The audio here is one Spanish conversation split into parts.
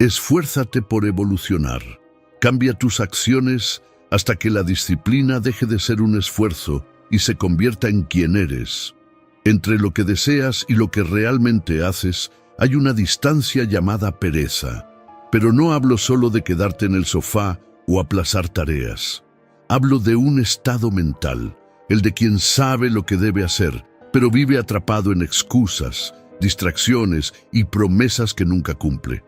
Esfuérzate por evolucionar. Cambia tus acciones hasta que la disciplina deje de ser un esfuerzo y se convierta en quien eres. Entre lo que deseas y lo que realmente haces hay una distancia llamada pereza. Pero no hablo solo de quedarte en el sofá o aplazar tareas. Hablo de un estado mental, el de quien sabe lo que debe hacer, pero vive atrapado en excusas, distracciones y promesas que nunca cumple.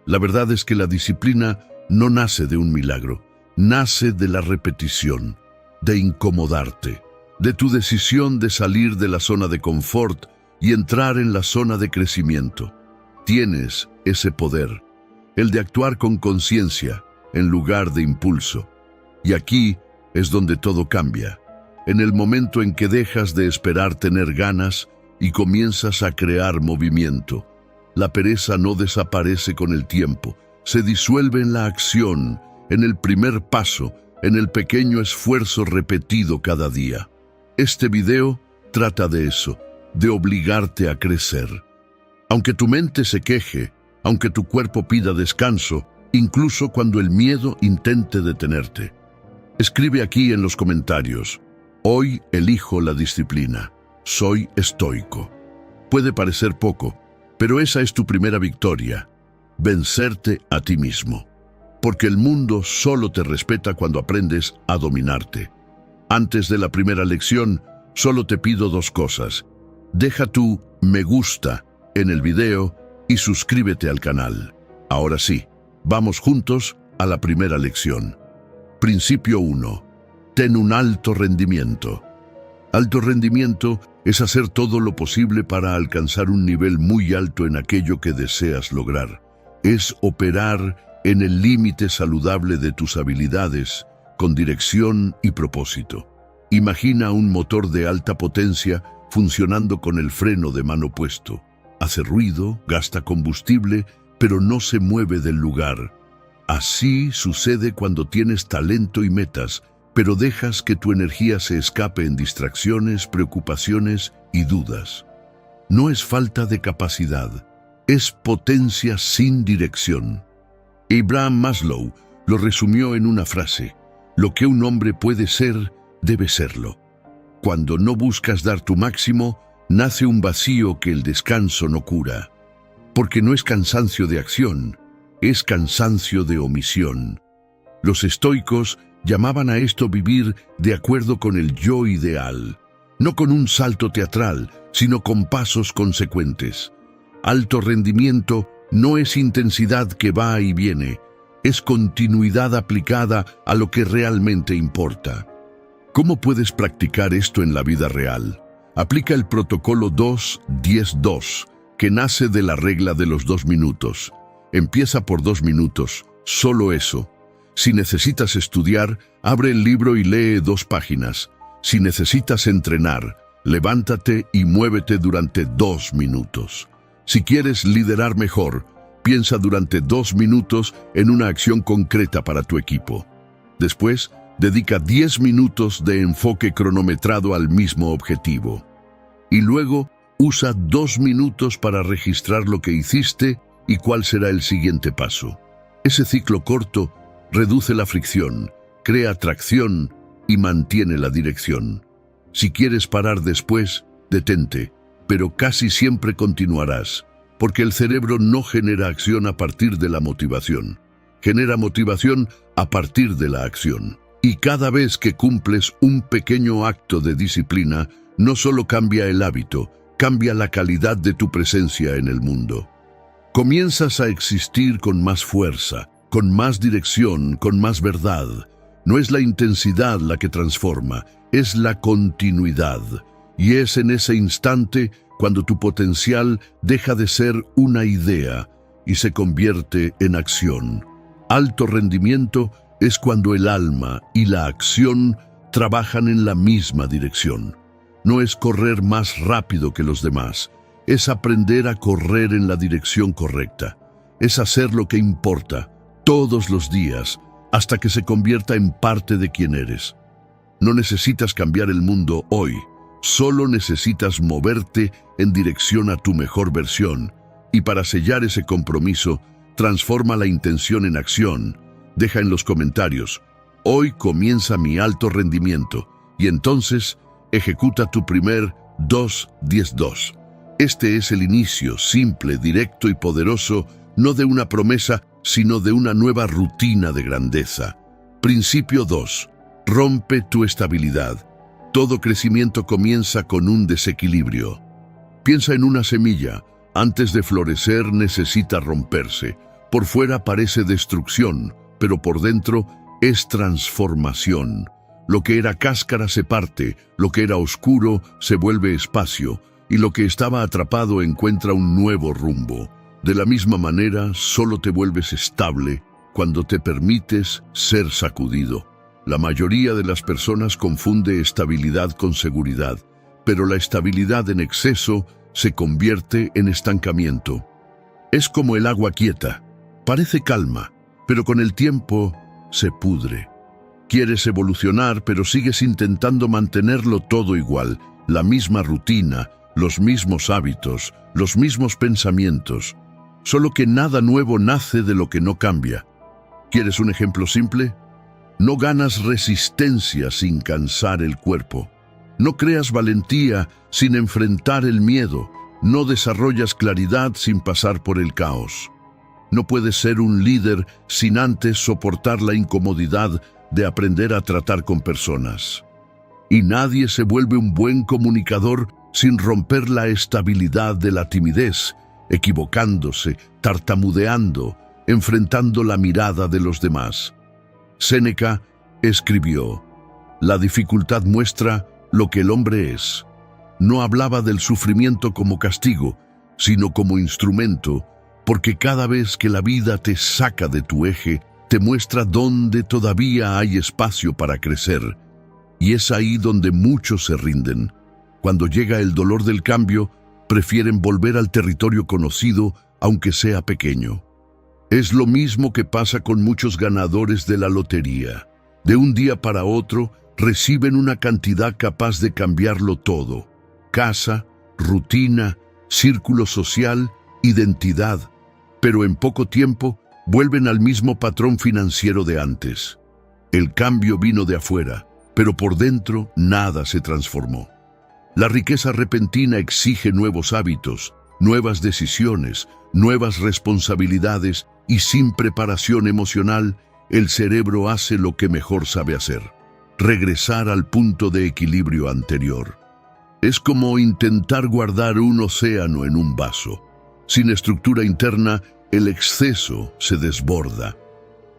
La verdad es que la disciplina no nace de un milagro, nace de la repetición, de incomodarte, de tu decisión de salir de la zona de confort y entrar en la zona de crecimiento. Tienes ese poder, el de actuar con conciencia en lugar de impulso. Y aquí es donde todo cambia, en el momento en que dejas de esperar tener ganas y comienzas a crear movimiento. La pereza no desaparece con el tiempo, se disuelve en la acción, en el primer paso, en el pequeño esfuerzo repetido cada día. Este video trata de eso, de obligarte a crecer. Aunque tu mente se queje, aunque tu cuerpo pida descanso, incluso cuando el miedo intente detenerte. Escribe aquí en los comentarios: hoy elijo la disciplina, soy estoico. Puede parecer poco, pero esa es tu primera victoria, vencerte a ti mismo. Porque el mundo solo te respeta cuando aprendes a dominarte. Antes de la primera lección, solo te pido dos cosas. Deja tu me gusta en el video y suscríbete al canal. Ahora sí, vamos juntos a la primera lección. Principio 1. Ten un alto rendimiento. Alto rendimiento es hacer todo lo posible para alcanzar un nivel muy alto en aquello que deseas lograr. Es operar en el límite saludable de tus habilidades, con dirección y propósito. Imagina un motor de alta potencia funcionando con el freno de mano puesto. Hace ruido, gasta combustible, pero no se mueve del lugar. Así sucede cuando tienes talento y metas, pero dejas que tu energía se escape en distracciones, preocupaciones y dudas. No es falta de capacidad, es potencia sin dirección. Abraham Maslow lo resumió en una frase: lo que un hombre puede ser, debe serlo. Cuando no buscas dar tu máximo, nace un vacío que el descanso no cura. Porque no es cansancio de acción, es cansancio de omisión. Los estoicos llamaban a esto vivir de acuerdo con el yo ideal, no con un salto teatral, sino con pasos consecuentes. Alto rendimiento no es intensidad que va y viene, es continuidad aplicada a lo que realmente importa. ¿Cómo puedes practicar esto en la vida real? Aplica el protocolo 2-10-2, que nace de la regla de los 2 minutos. Empieza por 2 minutos, solo eso. Si necesitas estudiar, abre el libro y lee 2 páginas. Si necesitas entrenar, levántate y muévete durante 2 minutos. Si quieres liderar mejor, piensa durante 2 minutos en una acción concreta para tu equipo. Después, dedica 10 minutos de enfoque cronometrado al mismo objetivo. Y luego, usa 2 minutos para registrar lo que hiciste y cuál será el siguiente paso. Ese ciclo corto reduce la fricción, crea tracción y mantiene la dirección. Si quieres parar después, detente, pero casi siempre continuarás, porque el cerebro no genera acción a partir de la motivación, genera motivación a partir de la acción. Y cada vez que cumples un pequeño acto de disciplina, no solo cambia el hábito, cambia la calidad de tu presencia en el mundo. Comienzas a existir con más fuerza, con más dirección, con más verdad. No es la intensidad la que transforma, es la continuidad. Y es en ese instante cuando tu potencial deja de ser una idea y se convierte en acción. Alto rendimiento es cuando el alma y la acción trabajan en la misma dirección. No es correr más rápido que los demás, es aprender a correr en la dirección correcta. Es hacer lo que importa, todos los días, hasta que se convierta en parte de quien eres. No necesitas cambiar el mundo hoy, solo necesitas moverte en dirección a tu mejor versión. Y para sellar ese compromiso, Transforma la intención en acción. Deja en los comentarios: hoy comienza mi alto rendimiento, y entonces ejecuta tu primer 2-10-2. Este es el inicio, simple, directo y poderoso, no de una promesa, sino de una nueva rutina de grandeza. Principio 2. Rompe tu estabilidad. Todo crecimiento comienza con un desequilibrio. Piensa en una semilla. Antes de florecer necesita romperse. Por fuera parece destrucción, pero por dentro es transformación. Lo que era cáscara se parte, lo que era oscuro se vuelve espacio, y lo que estaba atrapado encuentra un nuevo rumbo. De la misma manera, solo te vuelves estable cuando te permites ser sacudido. La mayoría de las personas confunde estabilidad con seguridad, pero la estabilidad en exceso se convierte en estancamiento. Es como el agua quieta. Parece calma, pero con el tiempo se pudre. Quieres evolucionar, pero sigues intentando mantenerlo todo igual, la misma rutina, los mismos hábitos, los mismos pensamientos, solo que nada nuevo nace de lo que no cambia. ¿Quieres un ejemplo simple? No ganas resistencia sin cansar el cuerpo. No creas valentía sin enfrentar el miedo. No desarrollas claridad sin pasar por el caos. No puedes ser un líder sin antes soportar la incomodidad de aprender a tratar con personas. Y nadie se vuelve un buen comunicador sin romper la estabilidad de la timidez, equivocándose, tartamudeando, enfrentando la mirada de los demás. Séneca escribió: la dificultad muestra lo que el hombre es. No hablaba del sufrimiento como castigo, sino como instrumento, porque cada vez que la vida te saca de tu eje, te muestra dónde todavía hay espacio para crecer. Y es ahí donde muchos se rinden. Cuando llega el dolor del cambio, prefieren volver al territorio conocido, aunque sea pequeño. Es lo mismo que pasa con muchos ganadores de la lotería. De un día para otro, reciben una cantidad capaz de cambiarlo todo: casa, rutina, círculo social, identidad. Pero en poco tiempo vuelven al mismo patrón financiero de antes. El cambio vino de afuera, pero por dentro nada se transformó. La riqueza repentina exige nuevos hábitos, nuevas decisiones, nuevas responsabilidades, y sin preparación emocional, el cerebro hace lo que mejor sabe hacer: regresar al punto de equilibrio anterior. Es como intentar guardar un océano en un vaso. Sin estructura interna, el exceso se desborda.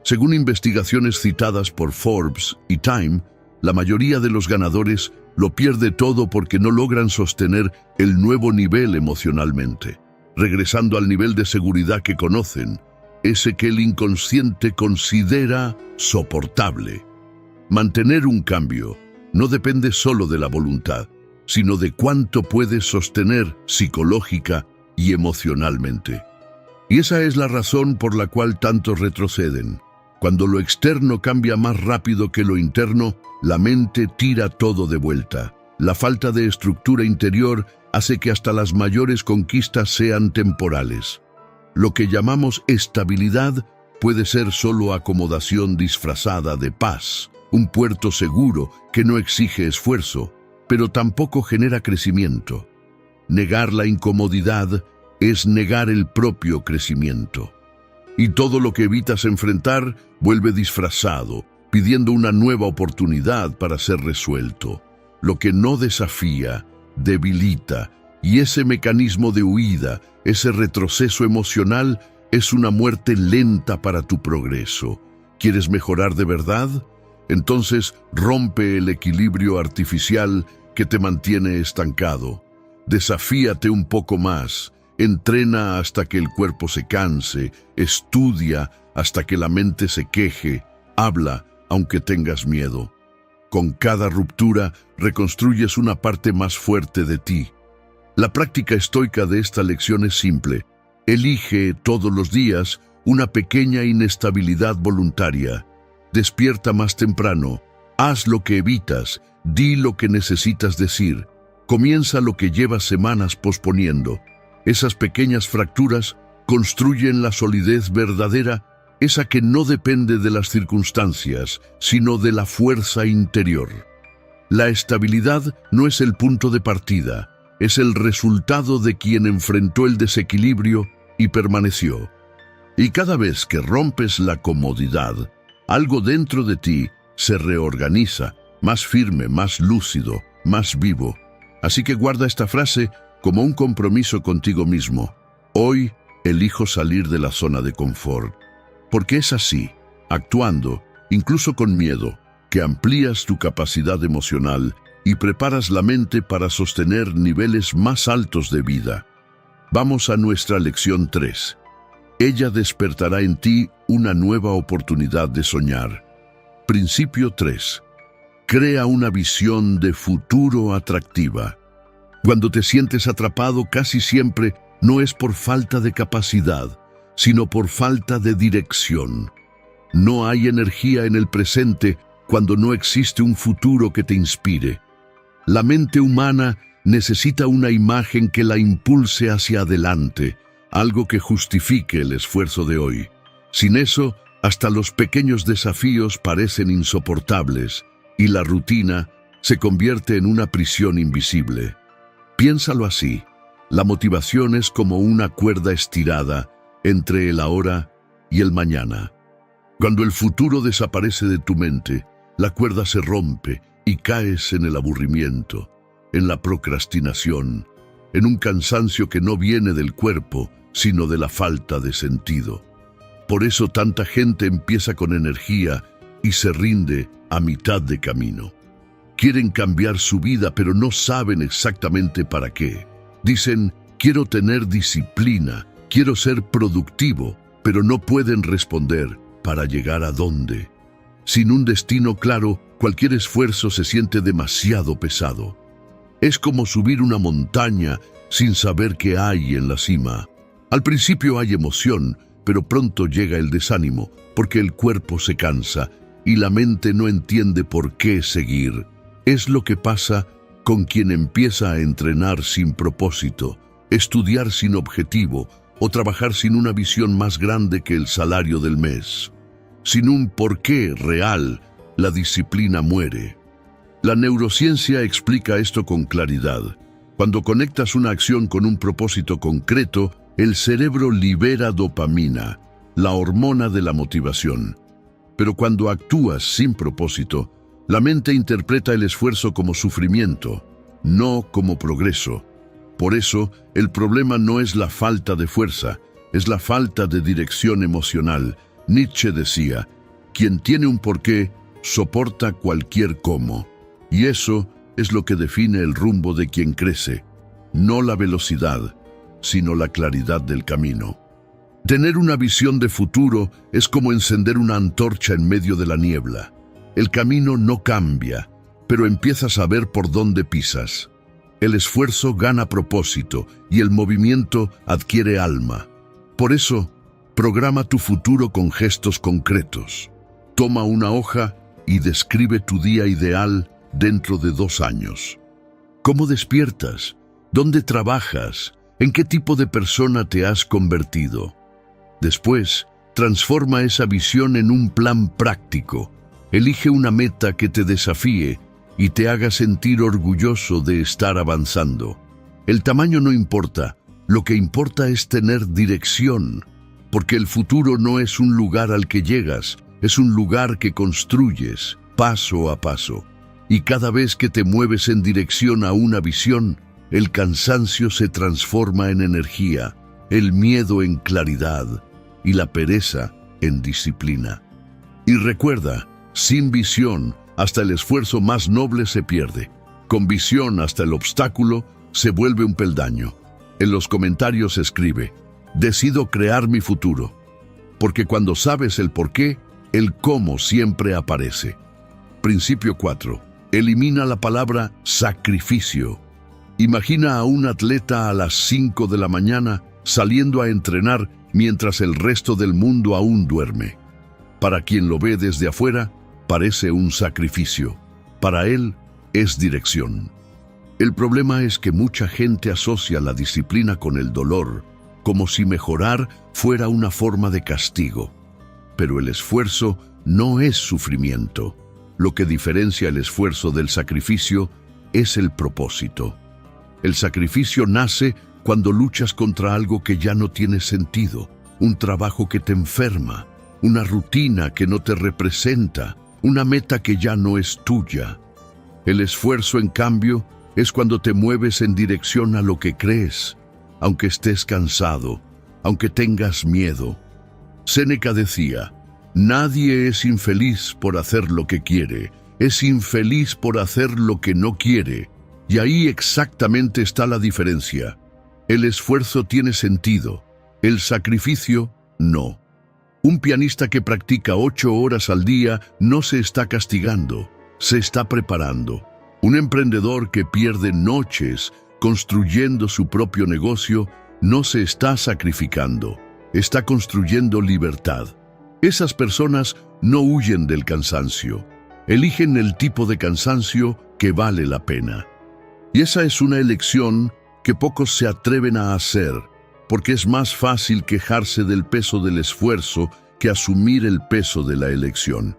Según investigaciones citadas por Forbes y Time, la mayoría de los ganadores lo pierde todo porque no logran sostener el nuevo nivel emocionalmente, regresando al nivel de seguridad que conocen, ese que el inconsciente considera soportable. Mantener un cambio no depende solo de la voluntad, sino de cuánto puedes sostener psicológica y emocionalmente. Y esa es la razón por la cual tantos retroceden. Cuando lo externo cambia más rápido que lo interno, la mente tira todo de vuelta. La falta de estructura interior hace que hasta las mayores conquistas sean temporales. Lo que llamamos estabilidad puede ser solo acomodación disfrazada de paz, un puerto seguro que no exige esfuerzo, pero tampoco genera crecimiento. Negar la incomodidad es negar el propio crecimiento. Y todo lo que evitas enfrentar vuelve disfrazado, pidiendo una nueva oportunidad para ser resuelto. Lo que no desafía, debilita, y ese mecanismo de huida, ese retroceso emocional, es una muerte lenta para tu progreso. ¿Quieres mejorar de verdad? Entonces rompe el equilibrio artificial que te mantiene estancado. Desafíate un poco más. Entrena hasta que el cuerpo se canse, estudia hasta que la mente se queje, habla aunque tengas miedo. Con cada ruptura reconstruyes una parte más fuerte de ti. La práctica estoica de esta lección es simple. Elige todos los días una pequeña inestabilidad voluntaria. Despierta más temprano, haz lo que evitas, di lo que necesitas decir, comienza lo que llevas semanas posponiendo. Esas pequeñas fracturas construyen la solidez verdadera, esa que no depende de las circunstancias, sino de la fuerza interior. La estabilidad no es el punto de partida, es el resultado de quien enfrentó el desequilibrio y permaneció. Y cada vez que rompes la comodidad, algo dentro de ti se reorganiza, más firme, más lúcido, más vivo. Así que guarda esta frase como un compromiso contigo mismo. Hoy elijo salir de la zona de confort. Porque es así, actuando, incluso con miedo, que amplías tu capacidad emocional y preparas la mente para sostener niveles más altos de vida. Vamos a nuestra lección 3. Ella despertará en ti una nueva oportunidad de soñar. Principio 3. Crea una visión de futuro atractiva. Cuando te sientes atrapado, casi siempre no es por falta de capacidad, sino por falta de dirección. No hay energía en el presente cuando no existe un futuro que te inspire. La mente humana necesita una imagen que la impulse hacia adelante, algo que justifique el esfuerzo de hoy. Sin eso, hasta los pequeños desafíos parecen insoportables y la rutina se convierte en una prisión invisible. Piénsalo así, la motivación es como una cuerda estirada entre el ahora y el mañana. Cuando el futuro desaparece de tu mente, la cuerda se rompe y caes en el aburrimiento, en la procrastinación, en un cansancio que no viene del cuerpo, sino de la falta de sentido. Por eso tanta gente empieza con energía y se rinde a mitad de camino. Quieren cambiar su vida, pero no saben exactamente para qué. Dicen, quiero tener disciplina, quiero ser productivo, pero no pueden responder, ¿para llegar a dónde? Sin un destino claro, cualquier esfuerzo se siente demasiado pesado. Es como subir una montaña sin saber qué hay en la cima. Al principio hay emoción, pero pronto llega el desánimo, porque el cuerpo se cansa y la mente no entiende por qué seguir. Es lo que pasa con quien empieza a entrenar sin propósito, estudiar sin objetivo o trabajar sin una visión más grande que el salario del mes. Sin un porqué real, la disciplina muere. La neurociencia explica esto con claridad. Cuando conectas una acción con un propósito concreto, el cerebro libera dopamina, la hormona de la motivación. Pero cuando actúas sin propósito, la mente interpreta el esfuerzo como sufrimiento, no como progreso. Por eso, el problema no es la falta de fuerza, es la falta de dirección emocional. Nietzsche decía, quien tiene un porqué, soporta cualquier cómo. Y eso es lo que define el rumbo de quien crece, no la velocidad, sino la claridad del camino. Tener una visión de futuro es como encender una antorcha en medio de la niebla. El camino no cambia, pero empiezas a ver por dónde pisas. El esfuerzo gana propósito y el movimiento adquiere alma. Por eso, programa tu futuro con gestos concretos. Toma una hoja y describe tu día ideal dentro de 2 años. ¿Cómo despiertas? ¿Dónde trabajas? ¿En qué tipo de persona te has convertido? Después, transforma esa visión en un plan práctico. Elige una meta que te desafíe y te haga sentir orgulloso de estar avanzando. El tamaño no importa, lo que importa es tener dirección, porque el futuro no es un lugar al que llegas, es un lugar que construyes paso a paso. Y cada vez que te mueves en dirección a una visión, el cansancio se transforma en energía, el miedo en claridad y la pereza en disciplina. Y recuerda, sin visión, hasta el esfuerzo más noble se pierde. Con visión, hasta el obstáculo se vuelve un peldaño. En los comentarios escribe, decido crear mi futuro. Porque cuando sabes el porqué, el cómo siempre aparece. Principio 4. Elimina la palabra sacrificio. Imagina a un atleta a las 5 de la mañana saliendo a entrenar mientras el resto del mundo aún duerme. Para quien lo ve desde afuera, parece un sacrificio. Para él, es dirección. El problema es que mucha gente asocia la disciplina con el dolor, como si mejorar fuera una forma de castigo. Pero el esfuerzo no es sufrimiento. Lo que diferencia el esfuerzo del sacrificio es el propósito. El sacrificio nace cuando luchas contra algo que ya no tiene sentido, un trabajo que te enferma, una rutina que no te representa, una meta que ya no es tuya. El esfuerzo, en cambio, es cuando te mueves en dirección a lo que crees, aunque estés cansado, aunque tengas miedo. Séneca decía: nadie es infeliz por hacer lo que quiere, es infeliz por hacer lo que no quiere. Y ahí exactamente está la diferencia. El esfuerzo tiene sentido, el sacrificio no. Un pianista que practica 8 horas al día no se está castigando, se está preparando. Un emprendedor que pierde noches construyendo su propio negocio no se está sacrificando, está construyendo libertad. Esas personas no huyen del cansancio, eligen el tipo de cansancio que vale la pena. Y esa es una elección que pocos se atreven a hacer, porque es más fácil quejarse del peso del esfuerzo que asumir el peso de la elección.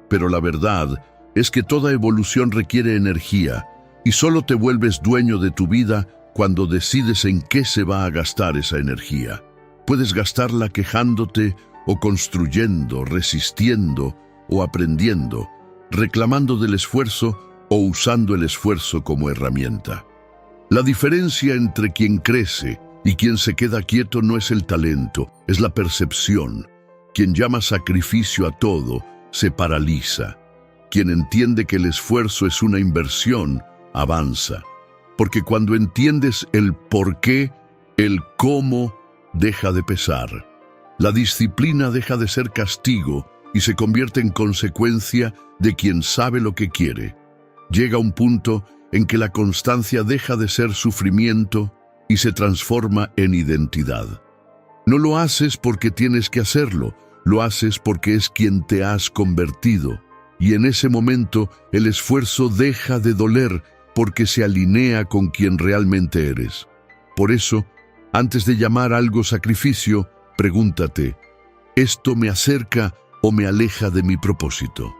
Pero la verdad es que toda evolución requiere energía, y solo te vuelves dueño de tu vida cuando decides en qué se va a gastar esa energía. Puedes gastarla quejándote o construyendo, resistiendo o aprendiendo, reclamando del esfuerzo o usando el esfuerzo como herramienta. La diferencia entre quien crece y quien se queda quieto no es el talento, es la percepción. Quien llama sacrificio a todo, se paraliza. Quien entiende que el esfuerzo es una inversión, avanza. Porque cuando entiendes el por qué, el cómo deja de pesar. La disciplina deja de ser castigo y se convierte en consecuencia de quien sabe lo que quiere. Llega un punto en que la constancia deja de ser sufrimiento y se transforma en identidad. No lo haces porque tienes que hacerlo, lo haces porque es quien te has convertido. Y en ese momento el esfuerzo deja de doler porque se alinea con quien realmente eres. Por eso, antes de llamar algo sacrificio, pregúntate: ¿esto me acerca o me aleja de mi propósito?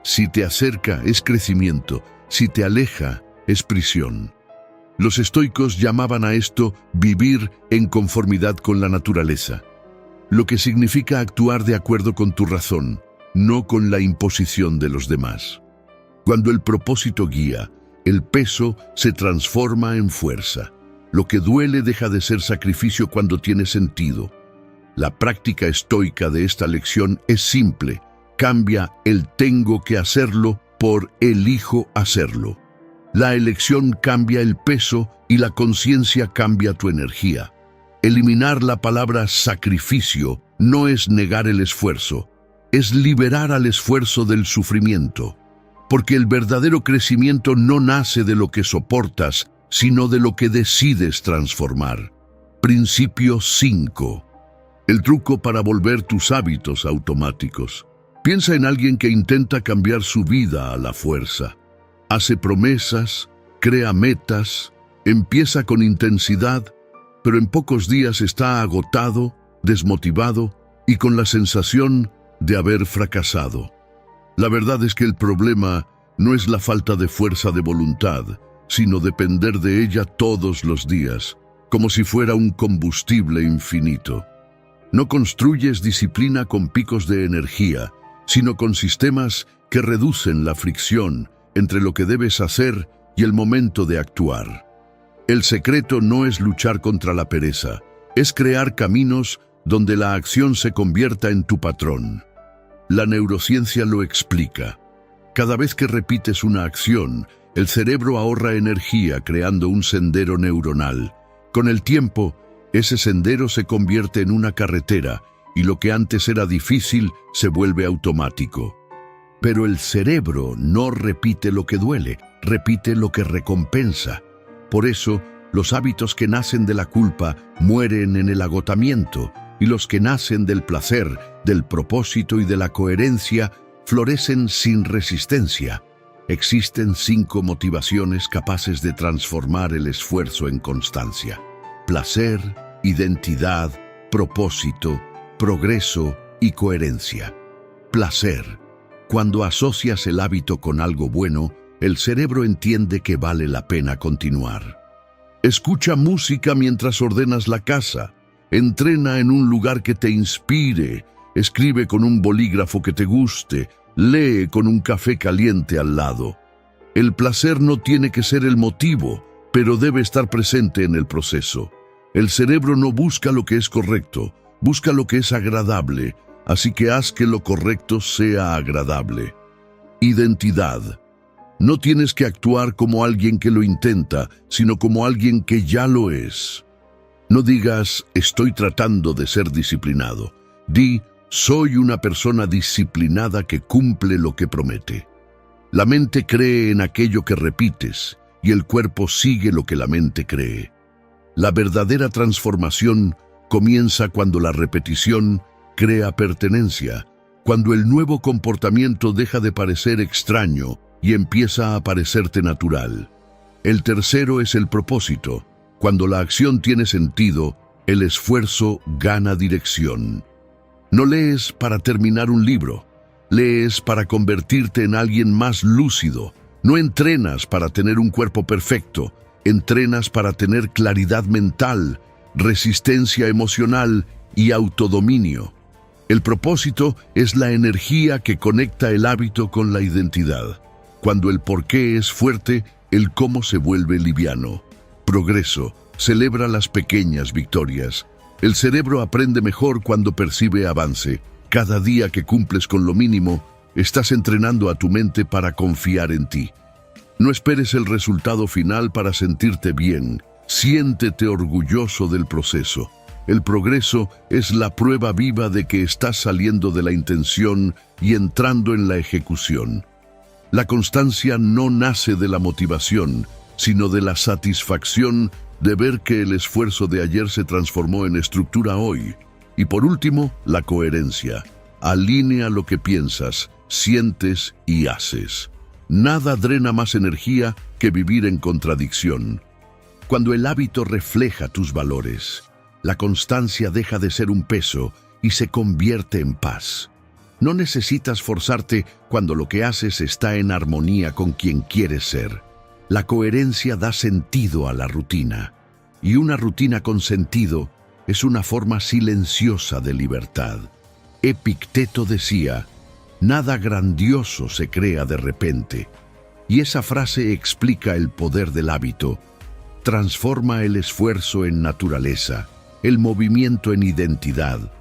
Si te acerca, es crecimiento; si te aleja, es prisión. Los estoicos llamaban a esto vivir en conformidad con la naturaleza, lo que significa actuar de acuerdo con tu razón, no con la imposición de los demás. Cuando el propósito guía, el peso se transforma en fuerza. Lo que duele deja de ser sacrificio cuando tiene sentido. La práctica estoica de esta lección es simple: cambia el tengo que hacerlo por elijo hacerlo. La elección cambia el peso y la conciencia cambia tu energía. Eliminar la palabra sacrificio no es negar el esfuerzo, es liberar al esfuerzo del sufrimiento. Porque el verdadero crecimiento no nace de lo que soportas, sino de lo que decides transformar. Principio 5. El truco para volver tus hábitos automáticos. Piensa en alguien que intenta cambiar su vida a la fuerza. Hace promesas, crea metas, empieza con intensidad, pero en pocos días está agotado, desmotivado y con la sensación de haber fracasado. La verdad es que el problema no es la falta de fuerza de voluntad, sino depender de ella todos los días, como si fuera un combustible infinito. No construyes disciplina con picos de energía, sino con sistemas que reducen la fricción entre lo que debes hacer y el momento de actuar. El secreto no es luchar contra la pereza, es crear caminos donde la acción se convierta en tu patrón. La neurociencia lo explica. Cada vez que repites una acción, el cerebro ahorra energía creando un sendero neuronal. Con el tiempo, ese sendero se convierte en una carretera y lo que antes era difícil se vuelve automático. Pero el cerebro no repite lo que duele, repite lo que recompensa. Por eso, los hábitos que nacen de la culpa mueren en el agotamiento, y los que nacen del placer, del propósito y de la coherencia florecen sin resistencia. Existen 5 motivaciones capaces de transformar el esfuerzo en constancia: placer, identidad, propósito, progreso y coherencia. Placer. Cuando asocias el hábito con algo bueno, el cerebro entiende que vale la pena continuar. Escucha música mientras ordenas la casa. Entrena en un lugar que te inspire. Escribe con un bolígrafo que te guste. Lee con un café caliente al lado. El placer no tiene que ser el motivo, pero debe estar presente en el proceso. El cerebro no busca lo que es correcto, busca lo que es agradable, así que haz que lo correcto sea agradable. Identidad. No tienes que actuar como alguien que lo intenta, sino como alguien que ya lo es. No digas, estoy tratando de ser disciplinado. Di, soy una persona disciplinada que cumple lo que promete. La mente cree en aquello que repites, y el cuerpo sigue lo que la mente cree. La verdadera transformación comienza cuando la repetición crea pertenencia, cuando el nuevo comportamiento deja de parecer extraño y empieza a parecerte natural. El tercero es el propósito. Cuando la acción tiene sentido, el esfuerzo gana dirección. No lees para terminar un libro, lees para convertirte en alguien más lúcido. No entrenas para tener un cuerpo perfecto, entrenas para tener claridad mental, resistencia emocional y autodominio. El propósito es la energía que conecta el hábito con la identidad. Cuando el porqué es fuerte, el cómo se vuelve liviano. Progreso. Celebra las pequeñas victorias. El cerebro aprende mejor cuando percibe avance. Cada día que cumples con lo mínimo, estás entrenando a tu mente para confiar en ti. No esperes el resultado final para sentirte bien. Siéntete orgulloso del proceso. El progreso es la prueba viva de que estás saliendo de la intención y entrando en la ejecución. La constancia no nace de la motivación, sino de la satisfacción de ver que el esfuerzo de ayer se transformó en estructura hoy. Y por último, la coherencia. Alinea lo que piensas, sientes y haces. Nada drena más energía que vivir en contradicción. Cuando el hábito refleja tus valores, la constancia deja de ser un peso y se convierte en paz. No necesitas forzarte cuando lo que haces está en armonía con quien quieres ser. La coherencia da sentido a la rutina, y una rutina con sentido es una forma silenciosa de libertad. Epicteto decía, nada grandioso se crea de repente, y esa frase explica el poder del hábito. Transforma el esfuerzo en naturaleza, el movimiento en identidad.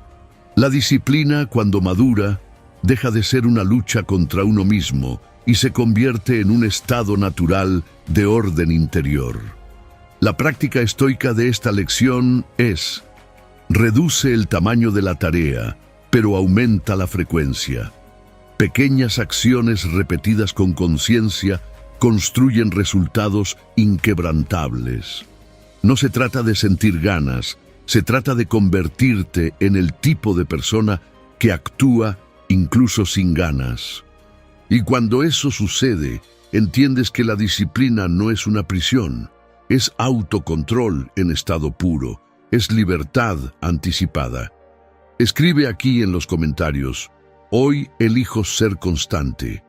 La disciplina, cuando madura, deja de ser una lucha contra uno mismo y se convierte en un estado natural de orden interior. La práctica estoica de esta lección es: reduce el tamaño de la tarea, pero aumenta la frecuencia. Pequeñas acciones repetidas con conciencia construyen resultados inquebrantables. No se trata de sentir ganas, se trata de convertirte en el tipo de persona que actúa incluso sin ganas. Y cuando eso sucede, entiendes que la disciplina no es una prisión, es autocontrol en estado puro, es libertad anticipada. Escribe aquí en los comentarios: hoy elijo ser constante.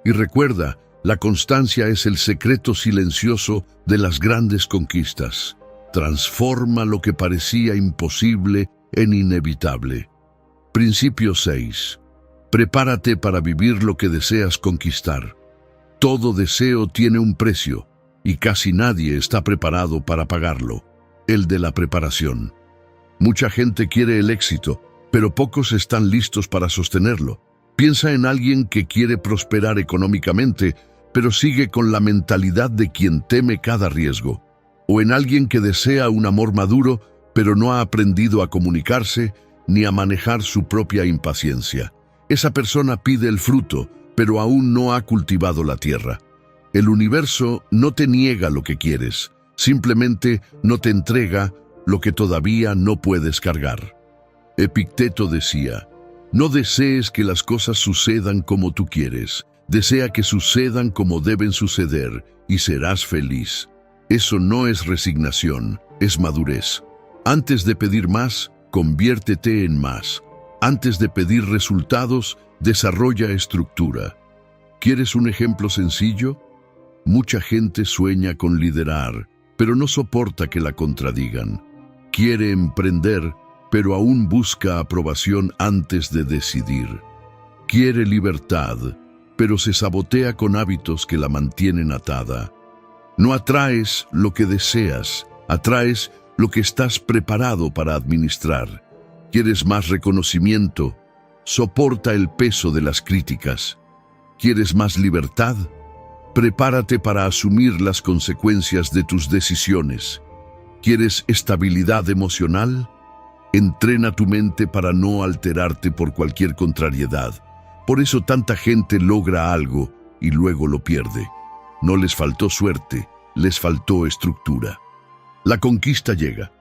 Y recuerda, la constancia es el secreto silencioso de las grandes conquistas. Transforma lo que parecía imposible en inevitable. Principio 6. Prepárate para vivir lo que deseas conquistar. Todo deseo tiene un precio, y casi nadie está preparado para pagarlo: el de la preparación. Mucha gente quiere el éxito, pero pocos están listos para sostenerlo. Piensa en alguien que quiere prosperar económicamente, pero sigue con la mentalidad de quien teme cada riesgo. O en alguien que desea un amor maduro, pero no ha aprendido a comunicarse ni a manejar su propia impaciencia. Esa persona pide el fruto, pero aún no ha cultivado la tierra. El universo no te niega lo que quieres, simplemente no te entrega lo que todavía no puedes cargar. Epicteto decía: no desees que las cosas sucedan como tú quieres, desea que sucedan como deben suceder y serás feliz. Eso no es resignación, es madurez. Antes de pedir más, conviértete en más. Antes de pedir resultados, desarrolla estructura. ¿Quieres un ejemplo sencillo? Mucha gente sueña con liderar, pero no soporta que la contradigan. Quiere emprender, pero aún busca aprobación antes de decidir. Quiere libertad, pero se sabotea con hábitos que la mantienen atada. No atraes lo que deseas, atraes lo que estás preparado para administrar. ¿Quieres más reconocimiento? Soporta el peso de las críticas. ¿Quieres más libertad? Prepárate para asumir las consecuencias de tus decisiones. ¿Quieres estabilidad emocional? Entrena tu mente para no alterarte por cualquier contrariedad. Por eso tanta gente logra algo y luego lo pierde. No les faltó suerte, les faltó estructura. La conquista llega,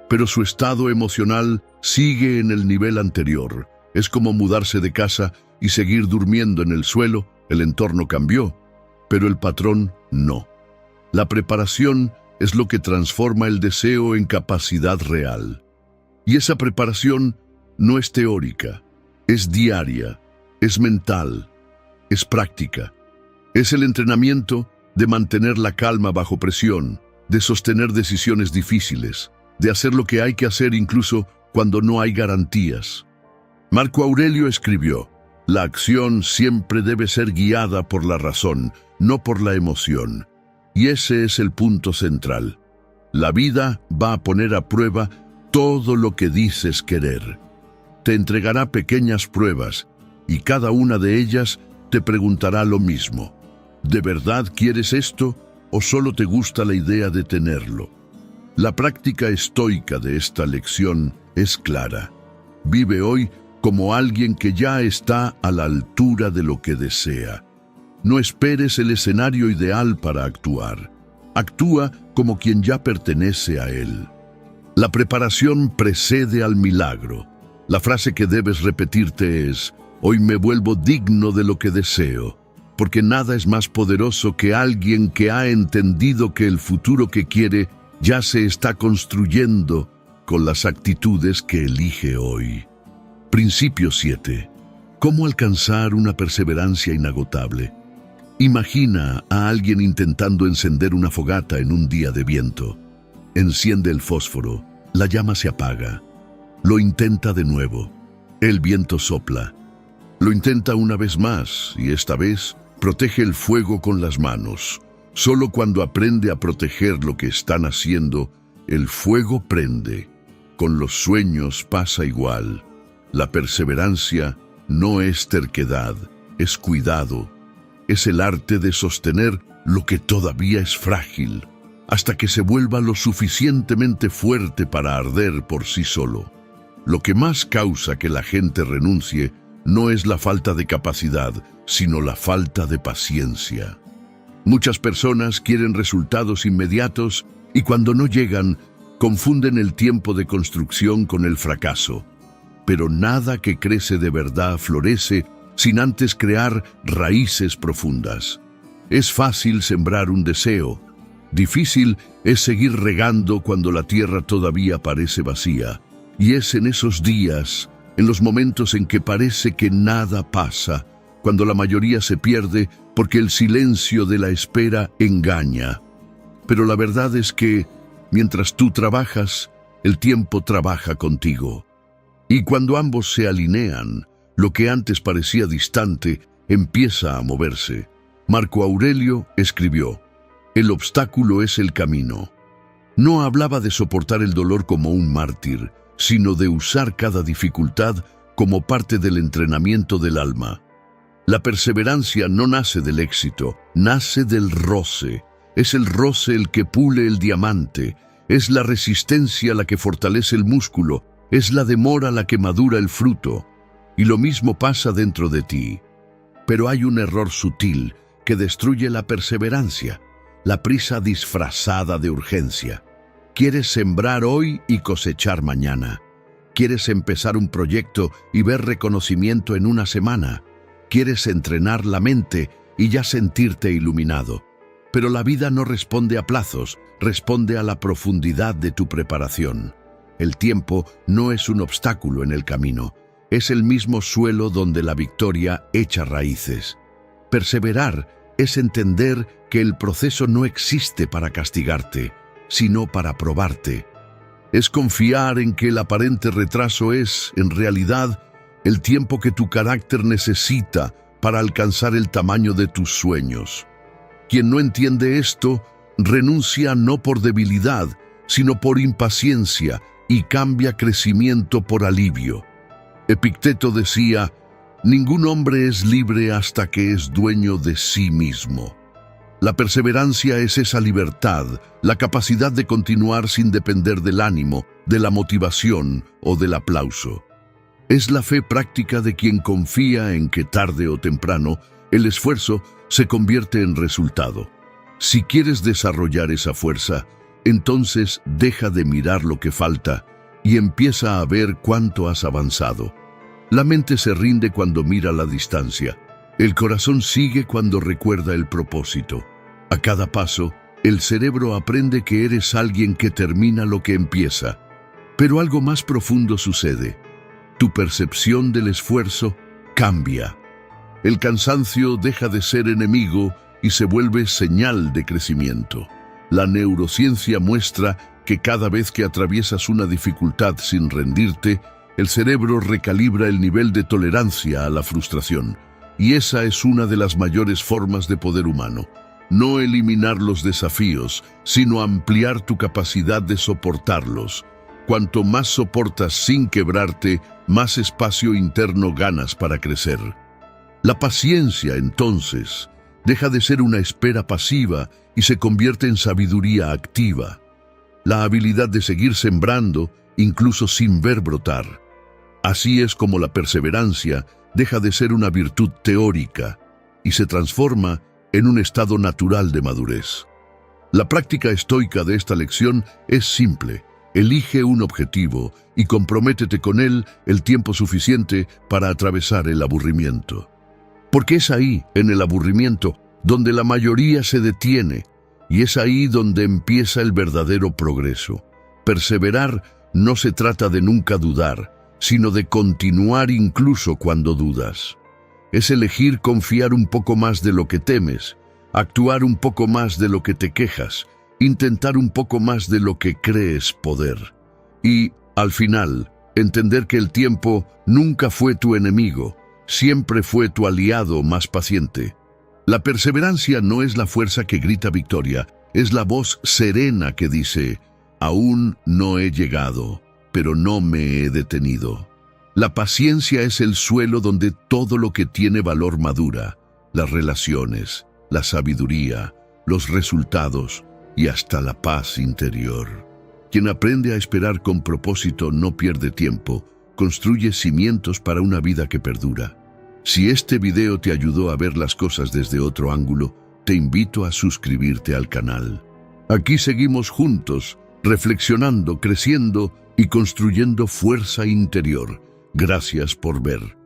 pero su estado emocional sigue en el nivel anterior. Es como mudarse de casa y seguir durmiendo en el suelo. El entorno cambió, pero el patrón no. La preparación es lo que transforma el deseo en capacidad real. Y esa preparación no es teórica, es diaria, es mental, es práctica. Es el entrenamiento de mantener la calma bajo presión, de sostener decisiones difíciles, de hacer lo que hay que hacer incluso cuando no hay garantías. Marco Aurelio escribió: la acción siempre debe ser guiada por la razón, no por la emoción. Y ese es el punto central. La vida va a poner a prueba todo lo que dices querer. Te entregará pequeñas pruebas y cada una de ellas te preguntará lo mismo. ¿De verdad quieres esto o solo te gusta la idea de tenerlo? La práctica estoica de esta lección es clara. Vive hoy como alguien que ya está a la altura de lo que desea. No esperes el escenario ideal para actuar. Actúa como quien ya pertenece a él. La preparación precede al milagro. La frase que debes repetirte es: hoy me vuelvo digno de lo que deseo, porque nada es más poderoso que alguien que ha entendido que el futuro que quiere ya se está construyendo con las actitudes que elige hoy. Principio 7. ¿Cómo alcanzar una perseverancia inagotable? Imagina a alguien intentando encender una fogata en un día de viento. Enciende el fósforo, la llama se apaga. Lo intenta de nuevo. El viento sopla. Lo intenta una vez más y esta vez protege el fuego con las manos. Solo cuando aprende a proteger lo que están haciendo, el fuego prende. Con los sueños pasa igual. La perseverancia no es terquedad, es cuidado. Es el arte de sostener lo que todavía es frágil, hasta que se vuelva lo suficientemente fuerte para arder por sí solo. Lo que más causa que la gente renuncie no es la falta de capacidad, sino la falta de paciencia. Muchas personas quieren resultados inmediatos y cuando no llegan, confunden el tiempo de construcción con el fracaso. Pero nada que crece de verdad florece sin antes crear raíces profundas. Es fácil sembrar un deseo. Difícil es seguir regando cuando la tierra todavía parece vacía. Y es en esos días, en los momentos en que parece que nada pasa, cuando la mayoría se pierde porque el silencio de la espera engaña. Pero la verdad es que, mientras tú trabajas, el tiempo trabaja contigo. Y cuando ambos se alinean, lo que antes parecía distante empieza a moverse. Marco Aurelio escribió: el obstáculo es el camino. No hablaba de soportar el dolor como un mártir, sino de usar cada dificultad como parte del entrenamiento del alma. La perseverancia no nace del éxito, nace del roce. Es el roce el que pule el diamante, es la resistencia la que fortalece el músculo, es la demora la que madura el fruto. Y lo mismo pasa dentro de ti. Pero hay un error sutil que destruye la perseverancia: la prisa disfrazada de urgencia. Quieres sembrar hoy y cosechar mañana. Quieres empezar un proyecto y ver reconocimiento en una semana. Quieres entrenar la mente y ya sentirte iluminado. Pero la vida no responde a plazos, responde a la profundidad de tu preparación. el tiempo no es un obstáculo en el camino, es el mismo suelo donde la victoria echa raíces. Perseverar es entender que el proceso no existe para castigarte, sino para probarte. Es confiar en que el aparente retraso es, en realidad, el tiempo que tu carácter necesita para alcanzar el tamaño de tus sueños. Quien no entiende esto, renuncia no por debilidad, sino por impaciencia y cambia crecimiento por alivio. Epicteto decía, ningún hombre es libre hasta que es dueño de sí mismo. La perseverancia es esa libertad, la capacidad de continuar sin depender del ánimo, de la motivación o del aplauso. Es la fe práctica de quien confía en que tarde o temprano el esfuerzo se convierte en resultado. Si quieres desarrollar esa fuerza, entonces deja de mirar lo que falta y empieza a ver cuánto has avanzado. La mente se rinde cuando mira la distancia. El corazón sigue cuando recuerda el propósito. A cada paso, el cerebro aprende que eres alguien que termina lo que empieza. Pero algo más profundo sucede. Tu percepción del esfuerzo cambia. El cansancio deja de ser enemigo y se vuelve señal de crecimiento. La neurociencia muestra que cada vez que atraviesas una dificultad sin rendirte, el cerebro recalibra el nivel de tolerancia a la frustración. Y esa es una de las mayores formas de poder humano. No eliminar los desafíos, sino ampliar tu capacidad de soportarlos. Cuanto más soportas sin quebrarte, más espacio interno ganas para crecer. La paciencia, entonces, deja de ser una espera pasiva y se convierte en sabiduría activa. La habilidad de seguir sembrando, incluso sin ver brotar. Así es como la perseverancia deja de ser una virtud teórica y se transforma en un estado natural de madurez. La práctica estoica de esta lección es simple. Elige un objetivo y comprométete con él el tiempo suficiente para atravesar el aburrimiento. Porque es ahí, en el aburrimiento, donde la mayoría se detiene, y es ahí donde empieza el verdadero progreso. Perseverar no se trata de nunca dudar, sino de continuar incluso cuando dudas. Es elegir confiar un poco más de lo que temes, actuar un poco más de lo que te quejas, intentar un poco más de lo que crees poder. Y, al final, entender que el tiempo nunca fue tu enemigo, siempre fue tu aliado más paciente. La perseverancia no es la fuerza que grita victoria, es la voz serena que dice, aún no he llegado, pero no me he detenido. La paciencia es el suelo donde todo lo que tiene valor madura, las relaciones, la sabiduría, los resultados y hasta la paz interior. Quien aprende a esperar con propósito no pierde tiempo, construye cimientos para una vida que perdura. Si este video te ayudó a ver las cosas desde otro ángulo, te invito a suscribirte al canal. Aquí seguimos juntos, reflexionando, creciendo y construyendo fuerza interior. Gracias por ver.